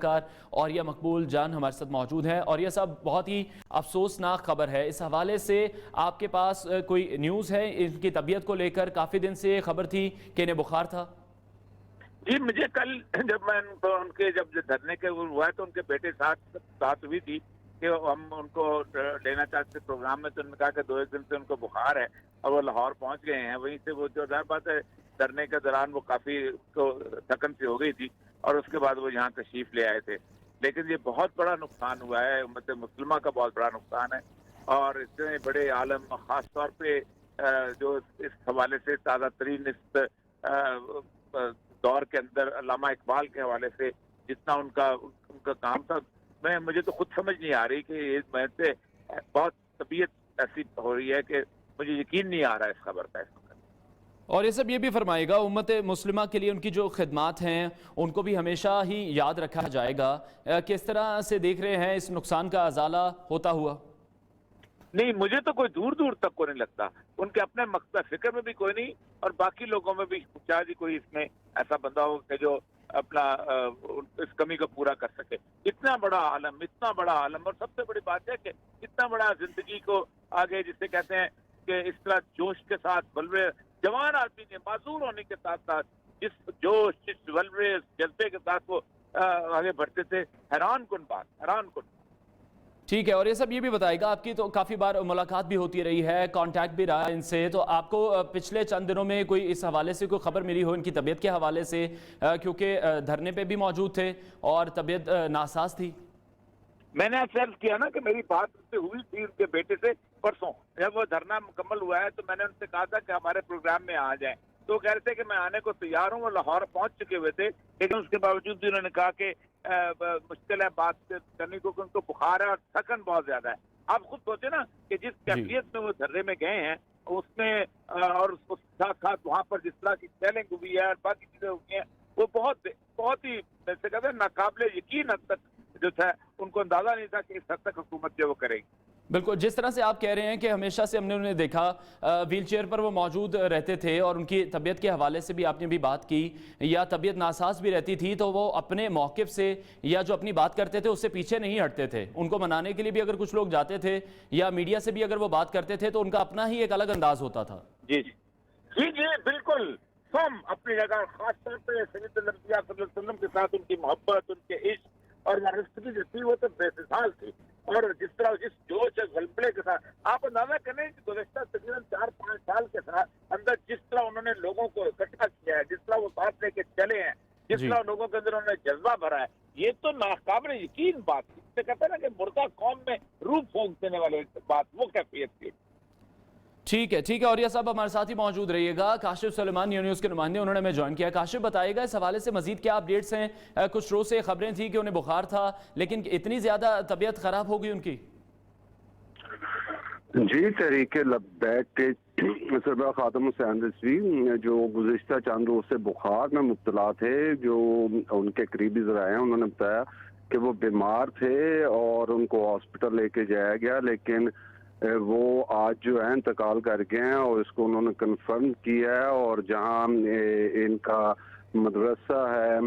کار اوریہ مقبول جان ہمارے ساتھ موجود ہیں۔ اوریہ صاحب، بہت ہی افسوسناک خبر ہے، اس حوالے سے آپ کے پاس کوئی نیوز ہے؟ ان کی طبیعت کو لے کر کافی دن سے خبر تھی کہ انہیں بخار تھا۔ جی، مجھے کل جب میں ان کے جب دھرنے کے ہوا ہے تو ان کے بیٹے ساتھ بات ہوئی تھی کہ ہم ان کو لینا چاہتے پروگرام میں، تو انہوں نے کہا کہ 2 دن سے ان کو بخار ہے اور وہ لاہور پہنچ گئے ہیں۔ وہیں سے وہ جو ظاہر بات ہے دھرنے کے دوران وہ کافی تھکن سی ہو گئی تھی اور اس کے بعد وہ یہاں تشریف لے آئے تھے۔ لیکن یہ بہت بڑا نقصان ہوا ہے، امت مسلمہ کا بہت بڑا نقصان ہے، اور اتنے بڑے عالم، خاص طور پہ جو اس حوالے سے تازہ ترین اس دور کے اندر علامہ اقبال کے حوالے سے جتنا ان کا کام تھا، مجھے تو خود سمجھ نہیں آ رہی کہ میں سے بہت طبیعت ایسی ہو رہی ہے کہ مجھے یقین نہیں آ رہا ہے اس خبر کا اس وقت۔ اور یہ سب یہ بھی فرمائے گا، امت مسلمہ کے لیے ان کی جو خدمات ہیں ان کو بھی ہمیشہ ہی یاد رکھا جائے گا۔ کس طرح سے دیکھ رہے ہیں اس نقصان کا ازالہ ہوتا ہوا؟ نہیں، مجھے تو کوئی دور دور تک کو نہیں لگتا، ان کے اپنے مقصد فکر میں بھی کوئی نہیں، اور باقی لوگوں میں بھی شاید ہی کوئی اس میں ایسا بندہ ہو کہ جو اپنا اس کمی کو پورا کر سکے۔ اتنا بڑا عالم، اور سب سے بڑی بات ہے کہ اتنا بڑا زندگی کو آگے جسے کہتے ہیں کہ اس طرح جوش کے ساتھ بلوے، جوان آدمی نے معذور ہونے کے ساتھ ساتھ جس جوش، جس بلوے، جذبے کے ساتھ وہ آگے بڑھتے تھے، حیران کن بات۔ ٹھیک ہے، اور یہ سب یہ بھی بتائے گا، آپ کی تو کافی بار ملاقات بھی ہوتی رہی ہے، کانٹیکٹ بھی رہا ہے ان سے، تو آپ کو پچھلے چند دنوں میں کوئی اس حوالے سے کوئی خبر ملی ہو ان کی طبیعت کے حوالے سے؟ کیونکہ دھرنے پہ بھی موجود تھے اور طبیعت ناساز تھی۔ میں نے آپ سے عرض کیا نا کہ میری بات ان سے ہوئی تھی ان کے بیٹے سے پرسوں، جب وہ دھرنا مکمل ہوا ہے تو میں نے ان سے کہا تھا کہ ہمارے پروگرام میں آ جائیں، تو وہ کہہ رہے تھے کہ میں آنے کو تیار ہوں۔ وہ لاہور پہنچ چکے ہوئے تھے، لیکن اس کے باوجود بھی انہوں نے کہا کہ مشکل ہے بات کرنے کو، کہ ان کو بخار ہے اور تھکن بہت زیادہ ہے۔ آپ خود سوچے نا کہ جس کیفیت میں وہ دھرنے میں گئے ہیں اس میں، اور اس کے ساتھ ساتھ وہاں پر جس طرح کی سیلنگ ہوئی ہے اور باقی چیزیں ہوئی ہیں، وہ بہت ہی جیسے کہتے ہیں ناقابل یقین حد تک جو تھا، ان کو اندازہ نہیں تھا کہ اس حد تک حکومت جو وہ کرے گی۔ بالکل، جس طرح سے آپ کہہ رہے ہیں کہ ہمیشہ سے ہم نے انہیں دیکھا ویل چیئر پر وہ موجود رہتے تھے، اور ان کی طبیعت کے حوالے سے بھی آپ نے بھی بات کی، یا طبیعت ناساز بھی رہتی تھی تو وہ اپنے موقف سے یا جو اپنی بات کرتے تھے اس سے پیچھے نہیں ہٹتے تھے۔ ان کو منانے کے لیے بھی اگر کچھ لوگ جاتے تھے یا میڈیا سے بھی اگر وہ بات کرتے تھے تو ان کا اپنا ہی ایک الگ انداز ہوتا تھا۔ جی بالکل، ہم اپنی جگہ خاص طور پہ سید الانبیاء صلی اللہ علیہ وسلم کے ساتھ ان کی محبت، ان کے عشق اور وابستگی جو تھی وہ تو بے مثال تھی، اور جس طرح جس جوش اور غلبلے کے ساتھ آپ اندازہ کریں کہ گزشتہ تقریباً 4-5 سال کے اندر جس طرح انہوں نے لوگوں کو اکٹھا کیا ہے، جس طرح وہ ساتھ لے کے چلے ہیں، جس طرح لوگوں کے اندر انہوں نے جذبہ بھرا ہے، یہ تو ناقابل یقین بات تھی۔ جسے کہتے ہیں نا کہ مردہ قوم میں روح پھونک دینے والے بات، وہ کیفیت تھی۔ ٹھیک ہے، اوریہ صاحب ہمارے ساتھ ہی موجود رہیے گا۔ کاشف سلیمان نیوز کے نمائندے، انہوں نے ہمیں جوائن کیا۔ کاشف، بتائے گا اس حوالے سے مزید کیا اپڈیٹس ہیں؟ کچھ روز سے خبریں تھیں کہ انہیں بخار تھا، لیکن اتنی زیادہ طبیعت خراب ہو گئی ان کی؟ جی، تحریک لبیک کے سربراہ خاتم حسین رضوی جو گزشتہ چند روز سے بخار میں مبتلا تھے، جو ان کے قریبی ذرائع ہیں انہوں نے بتایا کہ وہ بیمار تھے اور ان کو ہاسپٹل لے کے جایا گیا، لیکن وہ آج جو ہے انتقال کر گئے ہیں، اور اس کو انہوں نے کنفرم کیا ہے۔ اور جہاں ان کا مدرسہ ہے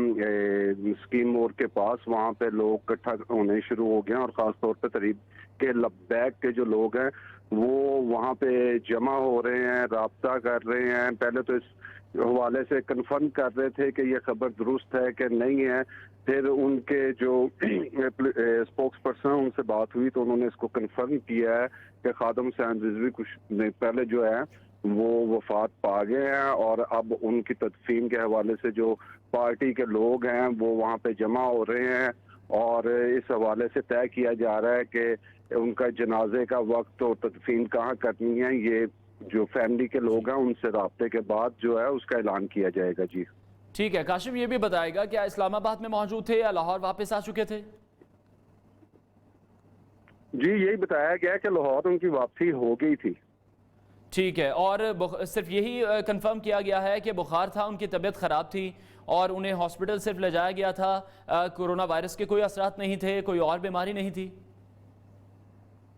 مسکین مور کے پاس، وہاں پہ لوگ اکٹھا ہونے شروع ہو گئے ہیں، اور خاص طور پہ تحریک کے لبیک کے جو لوگ ہیں وہ وہاں پہ جمع ہو رہے ہیں، رابطہ کر رہے ہیں۔ پہلے تو اس حوالے سے کنفرم کر رہے تھے کہ یہ خبر درست ہے کہ نہیں ہے، پھر ان کے جو اسپوکس پرسن ان سے بات ہوئی تو انہوں نے اس کو کنفرم کیا ہے کہ خاتم حسین رضوی کچھ پہلے جو ہے وہ وفات پا گئے ہیں، اور اب ان کی تدفین کے حوالے سے جو پارٹی کے لوگ ہیں وہ وہاں پہ جمع ہو رہے ہیں، اور اس حوالے سے طے کیا جا رہا ہے کہ ان کا جنازے کا وقت اور تدفین کہاں کرنی ہے، یہ جو فیملی کے لوگ ہیں ان سے رابطے کے بعد جو ہے اس کا اعلان کیا جائے گا۔ جی ٹھیک ہے، کاشف یہ بھی بتائے گا کیا اسلام آباد میں موجود تھے یا لاہور واپس آ چکے تھے؟ جی، یہی بتایا گیا کہ لاہور ان کی واپسی ہو گئی تھی۔ ٹھیک ہے، اور صرف یہی کنفرم کیا گیا ہے کہ بخار تھا، ان کی طبیعت خراب تھی اور انہیں ہاسپٹل صرف لے جایا گیا تھا، کورونا وائرس کے کوئی اثرات نہیں تھے، کوئی اور بیماری نہیں تھی؟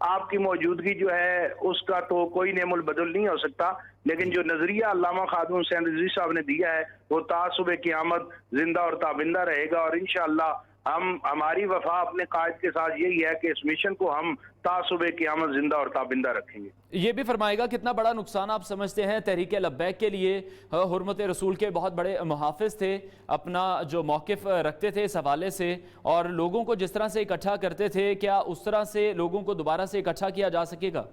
آپ کی موجودگی جو ہے اس کا تو کوئی نعم البدل نہیں ہو سکتا، لیکن جو نظریہ علامہ خادم حسین رضوی صاحب نے دیا ہے وہ تا صبح قیامت زندہ اور تابندہ رہے گا، اور انشاءاللہ ہماری وفا اپنے قائد کے ساتھ یہی ہے کہ اس مشن کو ہم تا صبح قیامت زندہ اور تابندہ رکھیں گے۔ یہ بھی فرمائے گا کتنا بڑا نقصان آپ سمجھتے ہیں تحریک لبیک کے لیے؟ حرمت رسول کے بہت بڑے محافظ تھے، اپنا جو موقف رکھتے تھے اس حوالے سے، اور لوگوں کو جس طرح سے اکٹھا کرتے تھے، کیا اس طرح سے لوگوں کو دوبارہ سے اکٹھا کیا جا سکے گا؟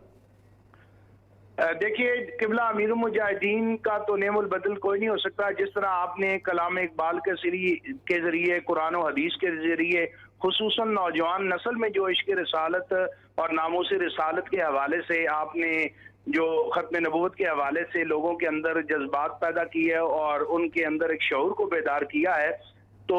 دیکھیے قبلہ امیر المجاہدین کا تو نعم البدل کوئی نہیں ہو سکتا، جس طرح آپ نے کلام اقبال کے ذریعے، قرآن و حدیث کے ذریعے، خصوصاً نوجوان نسل میں جو عشق رسالت اور ناموس رسالت کے حوالے سے آپ نے جو ختم نبوت کے حوالے سے لوگوں کے اندر جذبات پیدا کیے اور ان کے اندر ایک شعور کو بیدار کیا ہے، تو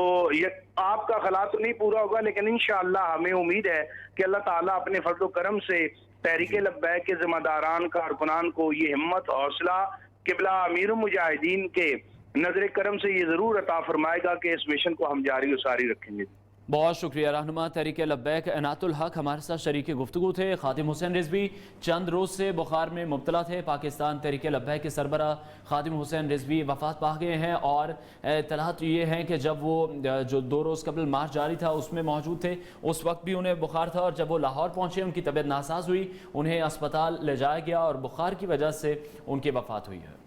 آپ کا خلا تو نہیں پورا ہوگا، لیکن انشاءاللہ ہمیں امید ہے کہ اللہ تعالیٰ اپنے فضل و کرم سے تحریک لبیک کے ذمہ داران کارکنان کو یہ ہمت اور حوصلہ قبلہ امیر المجاہدین کے نظر کرم سے یہ ضرور عطا فرمائے گا کہ اس مشن کو ہم جاری و ساری رکھیں گے۔ بہت شکریہ رہنما تحریک لبیک عنایت الحق ہمارے ساتھ شریک گفتگو تھے۔ خادم حسین رضوی چند روز سے بخار میں مبتلا تھے۔ پاکستان تحریک لبیک کے سربراہ خادم حسین رضوی وفات پا گئے ہیں، اور اطلاعات یہ ہیں کہ جب وہ جو 2 روز قبل مارچ جاری تھا اس میں موجود تھے، اس وقت بھی انہیں بخار تھا، اور جب وہ لاہور پہنچے ان کی طبیعت ناساز ہوئی، انہیں اسپتال لے جایا گیا اور بخار کی وجہ سے ان کی وفات ہوئی ہے۔